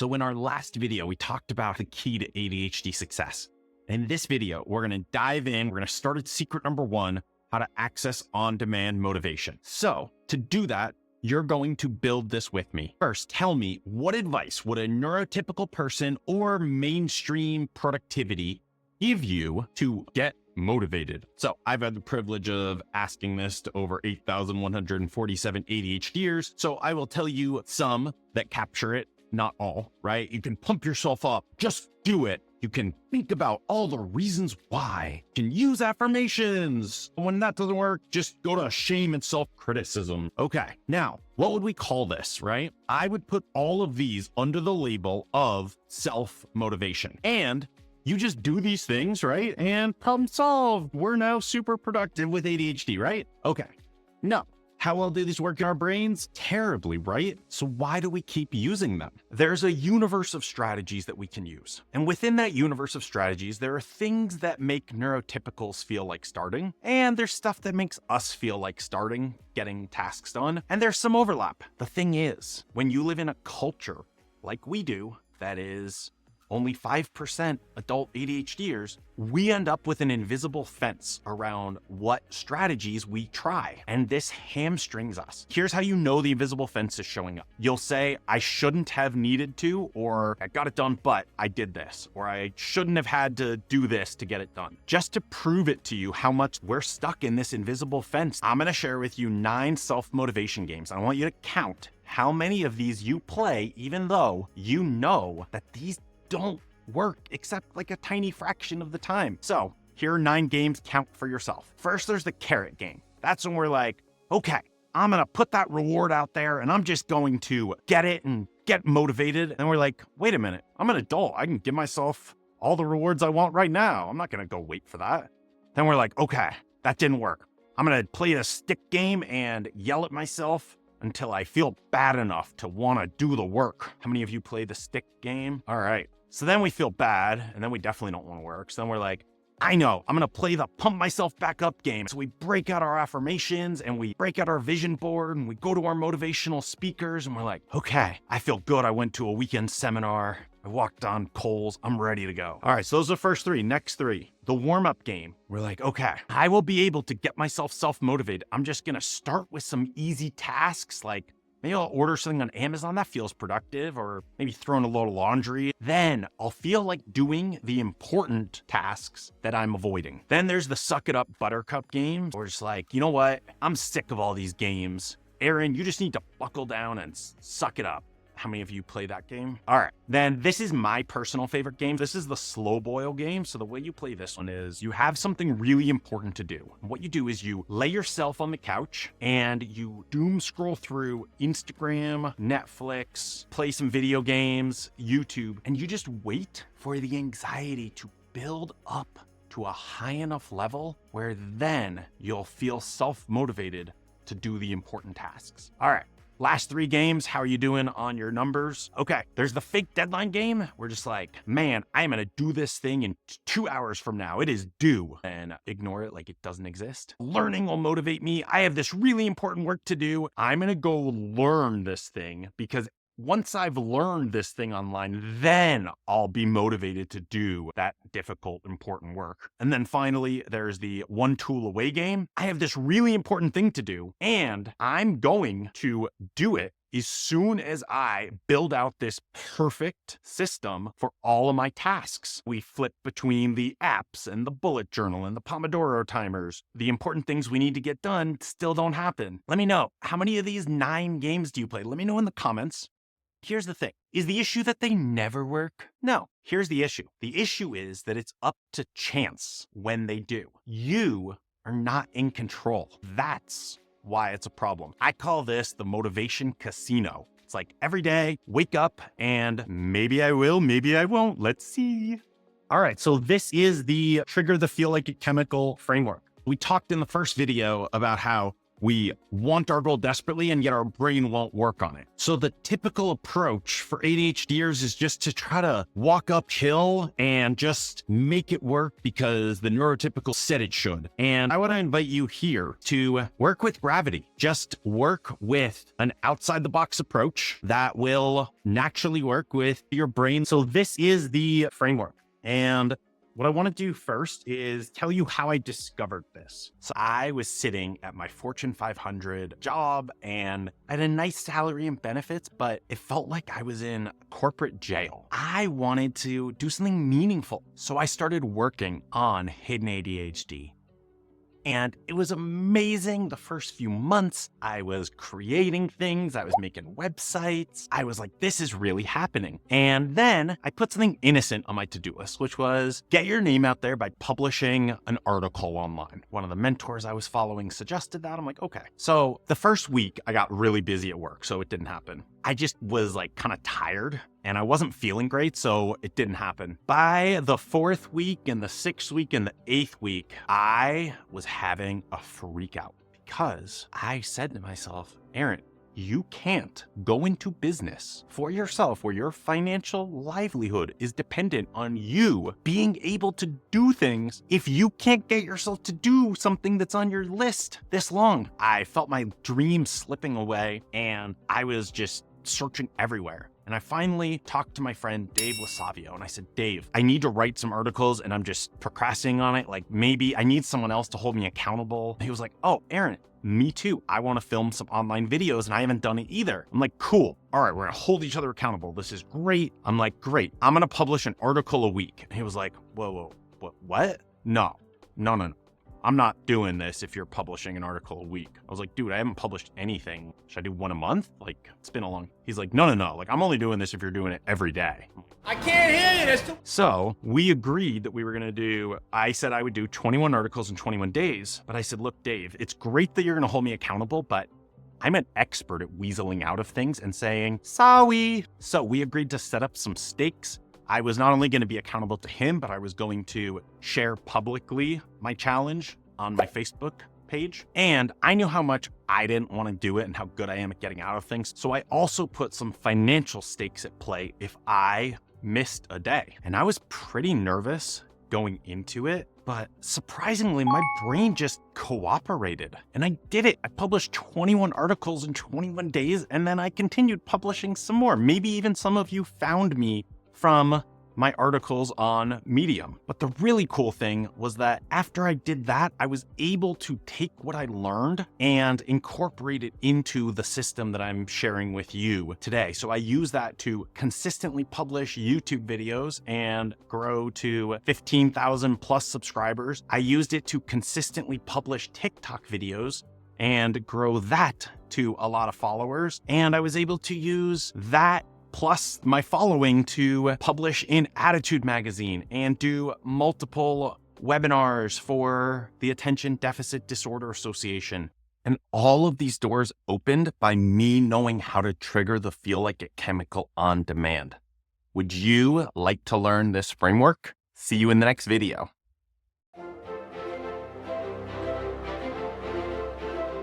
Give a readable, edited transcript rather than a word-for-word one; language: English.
So in our last video, we talked about the key to ADHD success. In this video, we're going to dive in. We're going to start at secret number 1, how to access on-demand motivation. So to do that, you're going to build this with me. First, tell me, what advice would a neurotypical person or mainstream productivity give you to get motivated? So I've had the privilege of asking this to over 8,147 ADHDers. So I will tell you some that capture it, not all, right? You can pump yourself up, just do it. You can think about all the reasons why. You can use affirmations. When that doesn't work, just go to shame and self-criticism. Okay, now, what would we call this, right? I would put all of these under the label of self-motivation. And you just do these things, right? And problem solved. We're now super productive with ADHD, right? Okay, no. How well do these work in our brains? Terribly, right? So why do we keep using them? There's a universe of strategies that we can use. And within that universe of strategies, there are things that make neurotypicals feel like starting, and there's stuff that makes us feel like starting, getting tasks done, and there's some overlap. The thing is, when you live in a culture like we do, that is only 5% adult ADHDers, we end up with an invisible fence around what strategies we try. And this hamstrings us. Here's how you know the invisible fence is showing up. You'll say, I shouldn't have needed to, or I got it done, but I did this, or I shouldn't have had to do this to get it done. Just to prove it to you how much we're stuck in this invisible fence, I'm gonna share with you 9 self-motivation games. I want you to count how many of these you play, even though you know that these don't work except like a tiny fraction of the time. So here are 9 games, count for yourself. First, there's the carrot game. That's when we're like, okay, I'm gonna put that reward out there and I'm just going to get it and get motivated. And we're like, wait a minute, I'm an adult. I can give myself all the rewards I want right now. I'm not gonna go wait for that. Then we're like, okay, that didn't work. I'm gonna play the stick game and yell at myself until I feel bad enough to wanna do the work. How many of you play the stick game? All right. So then we feel bad, and then we definitely don't want to work. So then we're like, I know, I'm going to play the pump myself back up game. So we break out our affirmations and we break out our vision board and we go to our motivational speakers and we're like, okay, I feel good. I went to a weekend seminar. I walked on coals. I'm ready to go. All right, so those are the first 3. Next 3, the warm-up game. We're like, okay, I will be able to get myself self-motivated. I'm just going to start with some easy tasks like maybe I'll order something on Amazon that feels productive, or maybe throwing a load of laundry. Then I'll feel like doing the important tasks that I'm avoiding. Then there's the suck it up buttercup game, where it's like, you know what? I'm sick of all these games. Aaron, you just need to buckle down and suck it up. How many of you play that game? All right, then this is my personal favorite game. This is the slow boil game. So the way you play this one is you have something really important to do. What you do is you lay yourself on the couch and you doom scroll through Instagram, Netflix, play some video games, YouTube, and you just wait for the anxiety to build up to a high enough level where then you'll feel self-motivated to do the important tasks. All right. Last 3 games, how are you doing on your numbers? Okay, there's the fake deadline game. We're just like, man, I am gonna do this thing in 2 hours from now. It is due. And ignore it like it doesn't exist. Learning will motivate me. I have this really important work to do. I'm gonna go learn this thing because once I've learned this thing online, then I'll be motivated to do that difficult, important work. And then finally, there's the one tool away game. I have this really important thing to do, and I'm going to do it as soon as I build out this perfect system for all of my tasks. We flip between the apps and the bullet journal and the Pomodoro timers. The important things we need to get done still don't happen. Let me know, how many of these 9 games do you play? Let me know in the comments. Here's the thing. Is the issue that they never work? No. Here's the issue. The issue is that it's up to chance when they do. You are not in control. That's why it's a problem. I call this the motivation casino. It's like every day, wake up and maybe I will, maybe I won't. Let's see. All right, so this is the trigger the feel like it chemical framework. We talked in the first video about how We want our goal desperately, and yet our brain won't work on it. So the typical approach for ADHDers is just to try to walk uphill and just make it work because the neurotypical said it should. And I want to invite you here to work with gravity. Just work with an outside the box approach that will naturally work with your brain. So this is the framework. And what I want to do first is tell you how I discovered this. So I was sitting at my Fortune 500 job and I had a nice salary and benefits, but it felt like I was in corporate jail. I wanted to do something meaningful. So I started working on hidden ADHD. And it was amazing. The first few months, I was creating things. I was making websites. I was like, this is really happening. And then I put something innocent on my to-do list, which was get your name out there by publishing an article online. One of the mentors I was following suggested that. I'm like, okay. So the first week I got really busy at work, so it didn't happen. I just was like kind of tired and I wasn't feeling great, so it didn't happen. By the 4th week and the 6th week and the 8th week, I was having a freak out because I said to myself, Aaron, you can't go into business for yourself where your financial livelihood is dependent on you being able to do things if you can't get yourself to do something that's on your list this long. I felt my dreams slipping away and I was just searching everywhere. And I finally talked to my friend, Dave Lasavio, and I said, Dave, I need to write some articles and I'm just procrastinating on it. Like maybe I need someone else to hold me accountable. And he was like, oh, Aaron, me too. I want to film some online videos and I haven't done it either. I'm like, cool. All right, we're going to hold each other accountable. This is great. I'm like, great. I'm going to publish an article a week. And he was like, whoa, what? No. I'm not doing this if you're publishing an article a week. I was like, dude, I haven't published anything. Should I do one a month? Like, it's been a long... He's like, no. Like, I'm only doing this if you're doing it every day. I can't hear you. That's too... So we agreed that we were going to do... I said I would do 21 articles in 21 days. But I said, look, Dave, it's great that you're going to hold me accountable, but I'm an expert at weaseling out of things and saying, sorry. So we agreed to set up some stakes. I was not only going to be accountable to him, but I was going to share publicly my challenge on my Facebook page. And I knew how much I didn't want to do it and how good I am at getting out of things. So I also put some financial stakes at play if I missed a day. And I was pretty nervous going into it, but surprisingly, my brain just cooperated and I did it. I published 21 articles in 21 days and then I continued publishing some more. Maybe even some of you found me from my articles on Medium. But the really cool thing was that after I did that, I was able to take what I learned and incorporate it into the system that I'm sharing with you today. So I use that to consistently publish YouTube videos and grow to 15,000 plus subscribers. I used it to consistently publish TikTok videos and grow that to a lot of followers. And I was able to use that plus my following to publish in Attitude Magazine and do multiple webinars for the Attention Deficit Disorder Association. And all of these doors opened by me knowing how to trigger the feel like it chemical on demand. Would you like to learn this framework? See you in the next video.